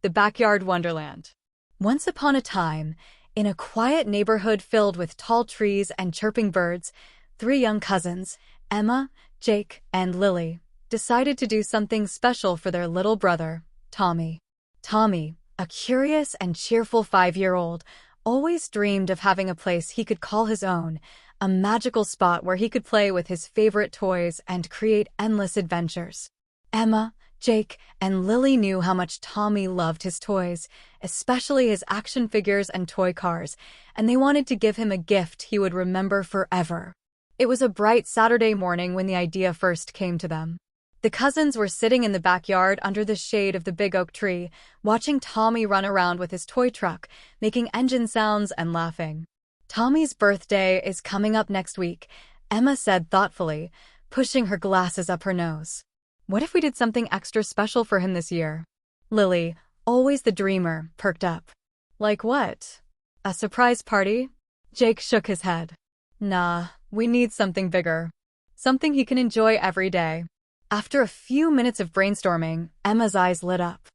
the Backyard Wonderland. Once upon a time, in a quiet neighborhood filled with tall trees and chirping birds, three young cousins, Emma, Jake, and Lily, decided to do something special for their little brother, Tommy. Tommy, a curious and cheerful 5-year-old, always dreamed of having a place he could call his own, a magical spot where he could play with his favorite toys and create endless adventures. Emma, Jake, and Lily knew how much Tommy loved his toys, especially his action figures and toy cars, and they wanted to give him a gift he would remember forever. It was a bright Saturday morning when the idea first came to them. The cousins were sitting in the backyard under the shade of the big oak tree, watching Tommy run around with his toy truck, making engine sounds and laughing. "Tommy's birthday is coming up next week," Emma said thoughtfully, pushing her glasses up her nose. "What if we did something extra special for him this year?" Lily, always the dreamer, perked up. "Like what? A surprise party?" Jake shook his head. "Nah, we need something bigger. Something he can enjoy every day." After a few minutes of brainstorming, Emma's eyes lit up.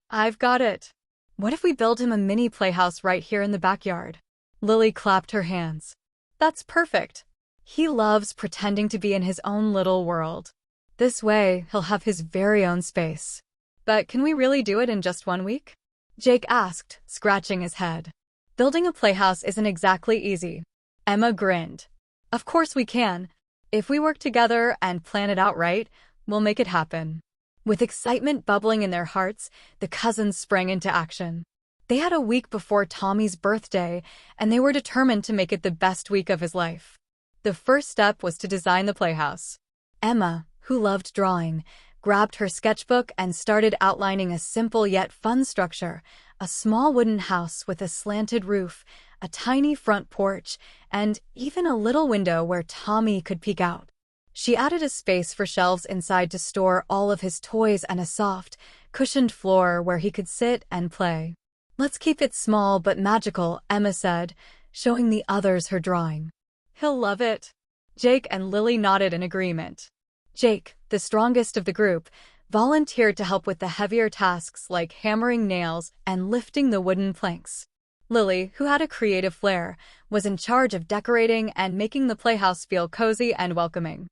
"I've got it. What if we build him a mini playhouse right here in the backyard?" Lily clapped her hands. "That's perfect. He loves pretending to be in his own little world. This way, he'll have his very own space." "But can we really do it in just 1 week?" Jake asked, scratching his head. "Building a playhouse isn't exactly easy." Emma grinned. "Of course we can. If we work together and plan it out right, we'll make it happen." With excitement bubbling in their hearts, the cousins sprang into action. They had a week before Tommy's birthday, and they were determined to make it the best week of his life. The first step was to design the playhouse. Emma, who loved drawing, grabbed her sketchbook and started outlining a simple yet fun structure: a small wooden house with a slanted roof, a tiny front porch, and even a little window where Tommy could peek out. She added a space for shelves inside to store all of his toys and a soft, cushioned floor where he could sit and play. "Let's keep it small but magical," Emma said, showing the others her drawing. "He'll love it." Jake and Lily nodded in agreement. Jake, the strongest of the group, volunteered to help with the heavier tasks like hammering nails and lifting the wooden planks. Lily, who had a creative flair, was in charge of decorating and making the playhouse feel cozy and welcoming.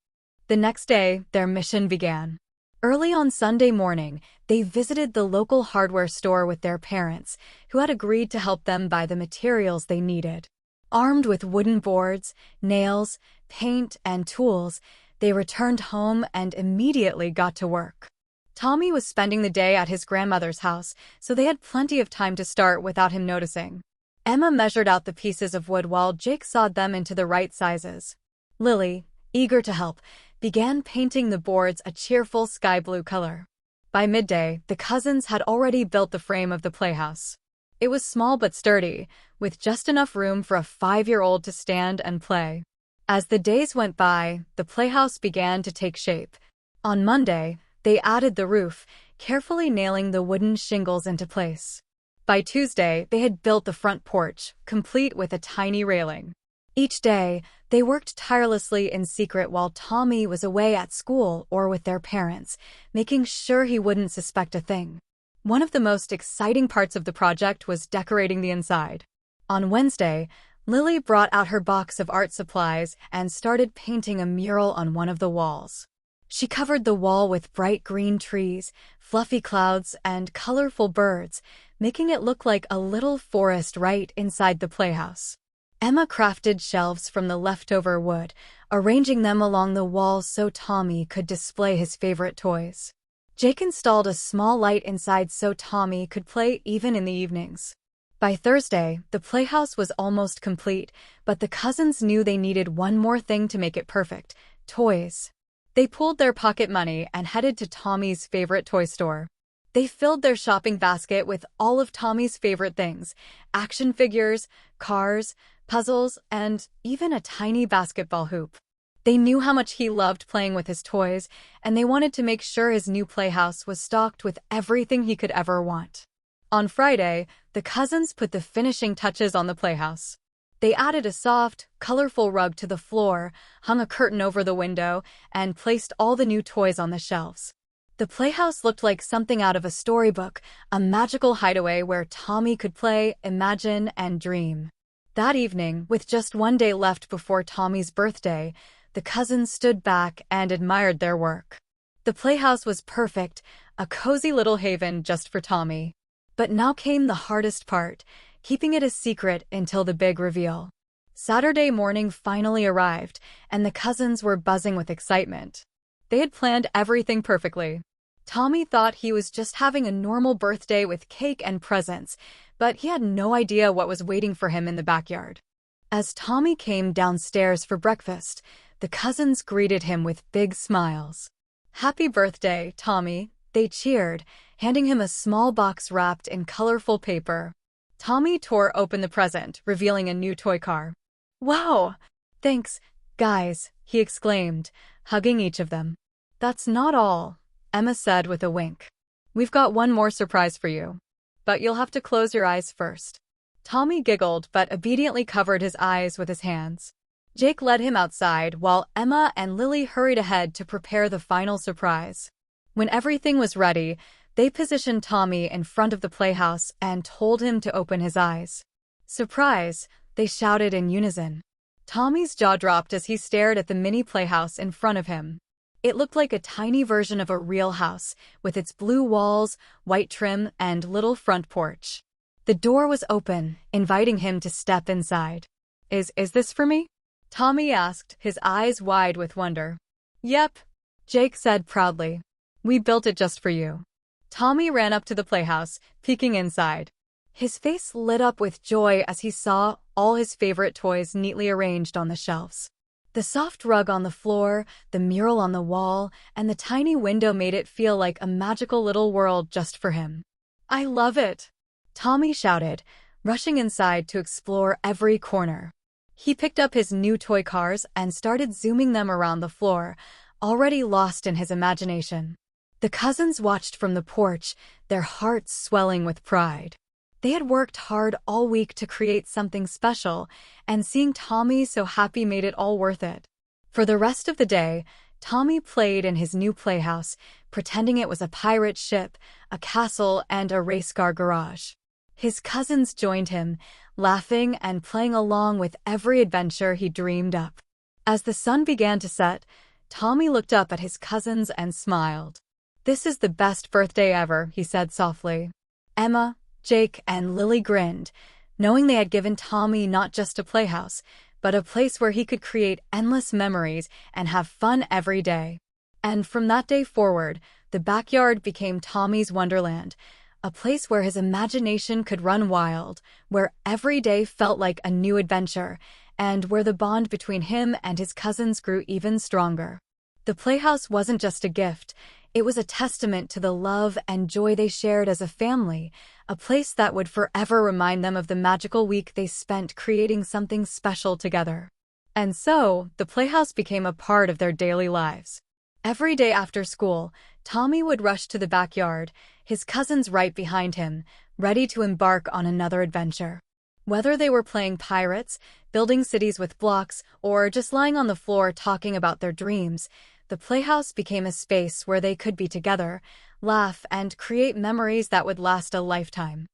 The next day, their mission began. Early on Sunday morning, they visited the local hardware store with their parents, who had agreed to help them buy the materials they needed. Armed with wooden boards, nails, paint, and tools, they returned home and immediately got to work. Tommy was spending the day at his grandmother's house, so they had plenty of time to start without him noticing. Emma measured out the pieces of wood while Jake sawed them into the right sizes. Lily, eager to help, began painting the boards a cheerful sky blue color. By midday, the cousins had already built the frame of the playhouse. It was small but sturdy, with just enough room for a 5-year-old to stand and play. As the days went by, the playhouse began to take shape. On Monday, they added the roof, carefully nailing the wooden shingles into place. By Tuesday, they had built the front porch, complete with a tiny railing. Each day, they worked tirelessly in secret while Tommy was away at school or with their parents, making sure he wouldn't suspect a thing. One of the most exciting parts of the project was decorating the inside. On Wednesday, Lily brought out her box of art supplies and started painting a mural on one of the walls. She covered the wall with bright green trees, fluffy clouds, and colorful birds, making it look like a little forest right inside the playhouse. Emma crafted shelves from the leftover wood, arranging them along the walls so Tommy could display his favorite toys. Jake installed a small light inside so Tommy could play even in the evenings. By Thursday, the playhouse was almost complete, but the cousins knew they needed one more thing to make it perfect: toys. They pooled their pocket money and headed to Tommy's favorite toy store. They filled their shopping basket with all of Tommy's favorite things: action figures, cars, puzzles, and even a tiny basketball hoop. They knew how much he loved playing with his toys, and they wanted to make sure his new playhouse was stocked with everything he could ever want. On Friday, the cousins put the finishing touches on the playhouse. They added a soft, colorful rug to the floor, hung a curtain over the window, and placed all the new toys on the shelves. The playhouse looked like something out of a storybook, a magical hideaway where Tommy could play, imagine, and dream. That evening, with just one day left before Tommy's birthday, the cousins stood back and admired their work. The playhouse was perfect, a cozy little haven just for Tommy. But now came the hardest part, keeping it a secret until the big reveal. Saturday morning finally arrived, and the cousins were buzzing with excitement. They had planned everything perfectly. Tommy thought he was just having a normal birthday with cake and presents, but he had no idea what was waiting for him in the backyard. As Tommy came downstairs for breakfast, the cousins greeted him with big smiles. "Happy birthday, Tommy," they cheered, handing him a small box wrapped in colorful paper. Tommy tore open the present, revealing a new toy car. "Wow! Thanks, guys," he exclaimed, hugging each of them. "That's not all," Emma said with a wink. "We've got one more surprise for you. But you'll have to close your eyes first." Tommy giggled but obediently covered his eyes with his hands. Jake led him outside while Emma and Lily hurried ahead to prepare the final surprise. When everything was ready, they positioned Tommy in front of the playhouse and told him to open his eyes. "Surprise!" they shouted in unison. Tommy's jaw dropped as he stared at the mini playhouse in front of him. It looked like a tiny version of a real house, with its blue walls, white trim, and little front porch. The door was open, inviting him to step inside. Is this for me?" Tommy asked, his eyes wide with wonder. "Yep," Jake said proudly. "We built it just for you." Tommy ran up to the playhouse, peeking inside. His face lit up with joy as he saw all his favorite toys neatly arranged on the shelves. The soft rug on the floor, the mural on the wall, and the tiny window made it feel like a magical little world just for him. "I love it!" Tommy shouted, rushing inside to explore every corner. He picked up his new toy cars and started zooming them around the floor, already lost in his imagination. The cousins watched from the porch, their hearts swelling with pride. They had worked hard all week to create something special, and seeing Tommy so happy made it all worth it. For the rest of the day, Tommy played in his new playhouse, pretending it was a pirate ship, a castle, and a race car garage. His cousins joined him, laughing and playing along with every adventure he dreamed up. As the sun began to set, Tommy looked up at his cousins and smiled. "This is the best birthday ever," he said softly. Emma, Jake, and Lily grinned, knowing they had given Tommy not just a playhouse, but a place where he could create endless memories and have fun every day. And from that day forward, the backyard became Tommy's Wonderland, a place where his imagination could run wild, where every day felt like a new adventure, and where the bond between him and his cousins grew even stronger. The playhouse wasn't just a gift, it was a testament to the love and joy they shared as a family, a place that would forever remind them of the magical week they spent creating something special together. And so, the playhouse became a part of their daily lives. Every day after school, Tommy would rush to the backyard, his cousins right behind him, ready to embark on another adventure. Whether they were playing pirates, building cities with blocks, or just lying on the floor talking about their dreams, the playhouse became a space where they could be together, laugh, and create memories that would last a lifetime.